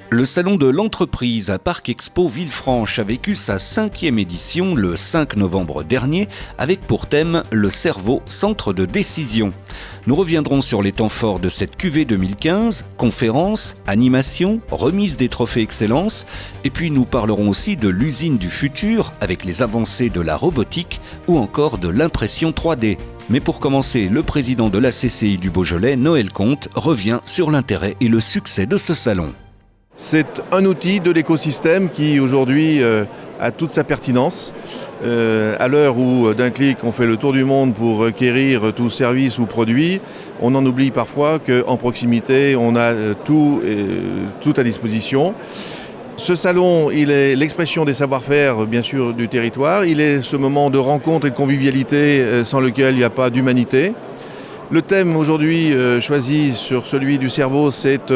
Le salon de l'entreprise à Parc Expo Villefranche a vécu sa 5e édition le 5 novembre dernier avec pour thème le cerveau, centre de décision. Nous reviendrons sur les temps forts de cette QV 2015, conférences, animations, remise des trophées Excellence, et puis nous parlerons aussi de l'usine du futur avec les avancées de la robotique ou encore de l'impression 3D. Mais pour commencer, le président de la CCI du Beaujolais, Noël Comte, revient sur l'intérêt et le succès de ce salon. C'est un outil de l'écosystème qui aujourd'hui a toute sa pertinence. À l'heure où d'un clic on fait le tour du monde pour requérir tout service ou produit, on en oublie parfois qu'en proximité on a tout à disposition. Ce salon, il est l'expression des savoir-faire bien sûr du territoire, il est ce moment de rencontre et de convivialité sans lequel il n'y a pas d'humanité. Le thème aujourd'hui choisi sur celui du cerveau, c'est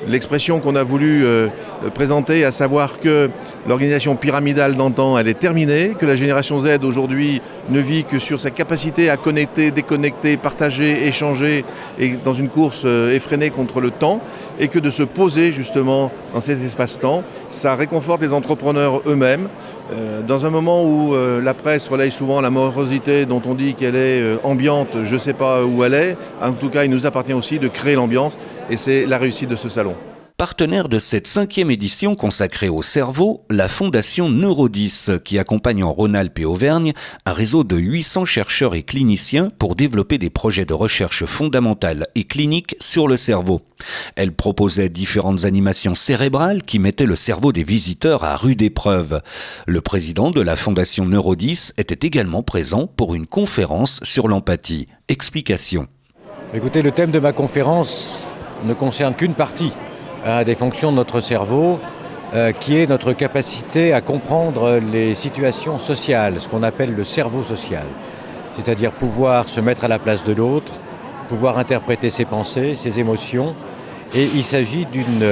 l'expression qu'on a voulu présenter, à savoir que l'organisation pyramidale d'antan, elle est terminée, que la génération Z aujourd'hui ne vit que sur sa capacité à connecter, déconnecter, partager, échanger, et dans une course effrénée contre le temps, et que de se poser justement dans cet espace-temps, ça réconforte les entrepreneurs eux-mêmes. Dans un moment où la presse relaye souvent la morosité dont on dit qu'elle est ambiante, je ne sais pas où elle est, en tout cas il nous appartient aussi de créer l'ambiance et c'est la réussite de ce salon. Partenaire de cette 5e édition consacrée au cerveau, la Fondation Neurodis, qui accompagne en Rhône-Alpes et Auvergne un réseau de 800 chercheurs et cliniciens pour développer des projets de recherche fondamentale et clinique sur le cerveau. Elle proposait différentes animations cérébrales qui mettaient le cerveau des visiteurs à rude épreuve. Le président de la Fondation Neurodis était également présent pour une conférence sur l'empathie. Explication. Écoutez, le thème de ma conférence ne concerne qu'une partie des fonctions de notre cerveau, qui est notre capacité à comprendre les situations sociales, ce qu'on appelle le cerveau social. C'est-à-dire pouvoir se mettre à la place de l'autre, pouvoir interpréter ses pensées, ses émotions. Et il s'agit d'une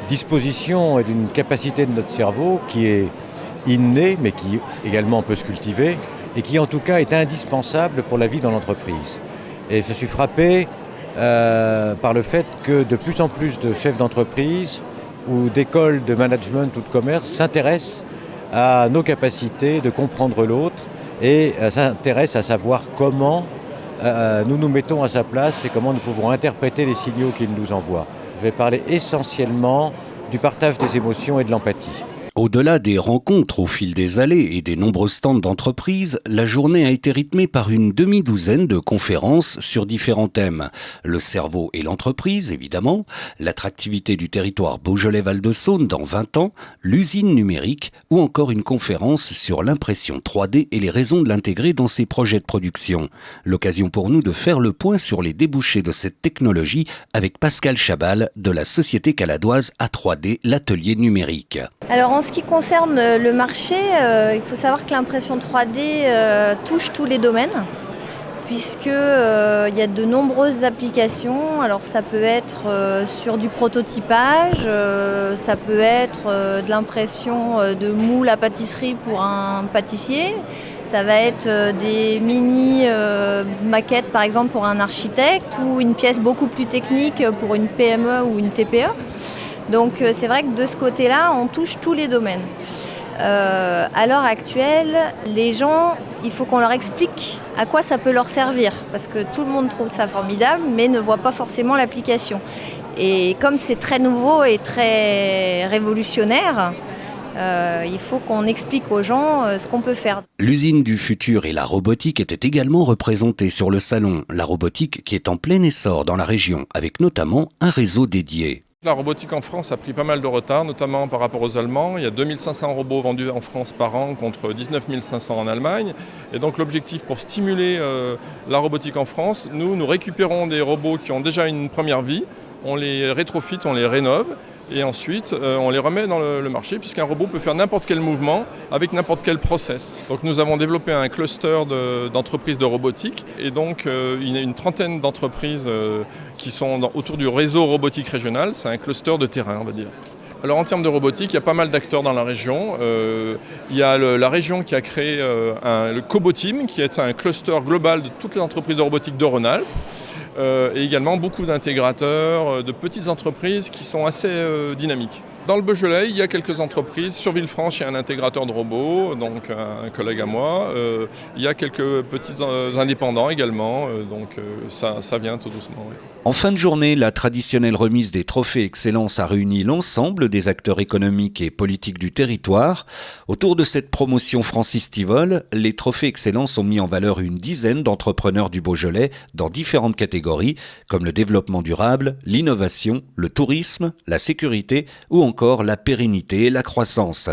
disposition et d'une capacité de notre cerveau qui est innée, mais qui également peut se cultiver, et qui en tout cas est indispensable pour la vie dans l'entreprise. Et je suis frappé par le fait que de plus en plus de chefs d'entreprise ou d'écoles de management ou de commerce s'intéressent à nos capacités de comprendre l'autre et s'intéressent à savoir comment nous nous mettons à sa place et comment nous pouvons interpréter les signaux qu'il nous envoie. Je vais parler essentiellement du partage des émotions et de l'empathie. Au-delà des rencontres au fil des allées et des nombreux stands d'entreprises, la journée a été rythmée par une demi-douzaine de conférences sur différents thèmes. Le cerveau et l'entreprise, évidemment, l'attractivité du territoire Beaujolais-Val-de-Saône dans 20 ans, l'usine numérique ou encore une conférence sur l'impression 3D et les raisons de l'intégrer dans ses projets de production. L'occasion pour nous de faire le point sur les débouchés de cette technologie avec Pascal Chabal de la société caladoise A3D, l'atelier numérique. Alors en ce qui concerne le marché, il faut savoir que l'impression 3D touche tous les domaines, puisqu'il y a de nombreuses applications. Alors ça peut être sur du prototypage, ça peut être de l'impression de moules à pâtisserie pour un pâtissier, ça va être des mini maquettes par exemple pour un architecte ou une pièce beaucoup plus technique pour une PME ou une TPE. Donc c'est vrai que de ce côté-là, on touche tous les domaines. À l'heure actuelle, les gens, il faut qu'on leur explique à quoi ça peut leur servir. Parce que tout le monde trouve ça formidable, mais ne voit pas forcément l'application. Et comme c'est très nouveau et très révolutionnaire, il faut qu'on explique aux gens ce qu'on peut faire. L'usine du futur et la robotique étaient également représentées sur le salon. La robotique qui est en plein essor dans la région, avec notamment un réseau dédié. La robotique en France a pris pas mal de retard, notamment par rapport aux Allemands. Il y a 2500 robots vendus en France par an contre 19 500 en Allemagne. Et donc l'objectif pour stimuler la robotique en France, nous récupérons des robots qui ont déjà une première vie, on les rétrofit, on les rénove. Et ensuite, on les remet dans le marché puisqu'un robot peut faire n'importe quel mouvement avec n'importe quel process. Donc nous avons développé un cluster d'entreprises de robotique et donc il y a une trentaine d'entreprises qui sont autour du réseau robotique régional. C'est un cluster de terrain, on va dire. Alors en termes de robotique, il y a pas mal d'acteurs dans la région. Il y a la région qui a créé le Coboteam, qui est un cluster global de toutes les entreprises de robotique de Rhône-Alpes. Et également beaucoup d'intégrateurs, de petites entreprises qui sont assez dynamiques. Dans le Beaujolais, il y a quelques entreprises. Sur Villefranche, il y a un intégrateur de robots, donc un collègue à moi. Il y a quelques petits indépendants également, ça vient tout doucement. Oui. En fin de journée, la traditionnelle remise des trophées Excellence a réuni l'ensemble des acteurs économiques et politiques du territoire. Autour de cette promotion Francis Tivol, les trophées Excellence ont mis en valeur une dizaine d'entrepreneurs du Beaujolais dans différentes catégories, comme le développement durable, l'innovation, le tourisme, la sécurité ou encore la pérennité et la croissance.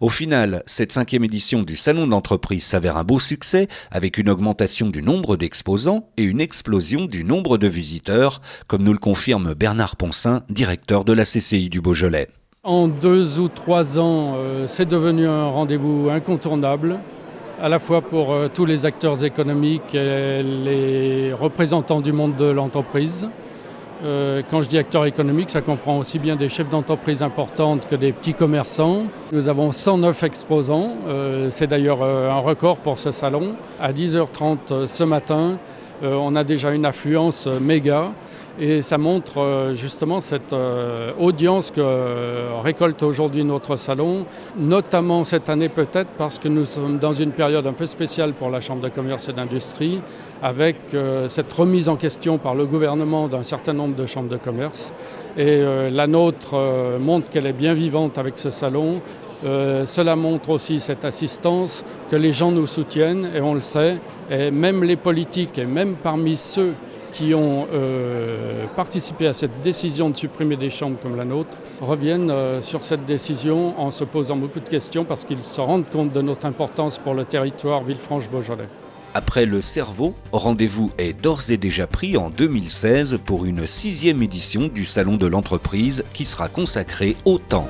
Au final, cette 5e édition du Salon de l'entreprise s'avère un beau succès, avec une augmentation du nombre d'exposants et une explosion du nombre de visiteurs, comme nous le confirme Bernard Poncin, directeur de la CCI du Beaujolais. En 2 ou 3 ans, c'est devenu un rendez-vous incontournable, à la fois pour tous les acteurs économiques et les représentants du monde de l'entreprise. Quand je dis acteurs économiques, ça comprend aussi bien des chefs d'entreprise importantes que des petits commerçants. Nous avons 109 exposants, c'est d'ailleurs un record pour ce salon. À 10h30 ce matin, on a déjà une affluence méga et ça montre justement cette audience que récolte aujourd'hui notre salon, notamment cette année peut-être parce que nous sommes dans une période un peu spéciale pour la Chambre de commerce et d'industrie avec cette remise en question par le gouvernement d'un certain nombre de chambres de commerce. Et la nôtre montre qu'elle est bien vivante avec ce salon. Cela montre aussi cette assistance, que les gens nous soutiennent et on le sait. Et même les politiques et même parmi ceux qui ont participé à cette décision de supprimer des chambres comme la nôtre, reviennent sur cette décision en se posant beaucoup de questions parce qu'ils se rendent compte de notre importance pour le territoire Villefranche-Beaujolais. Après le Cerveau, rendez-vous est d'ores et déjà pris en 2016 pour une 6e édition du Salon de l'entreprise qui sera consacrée au temps.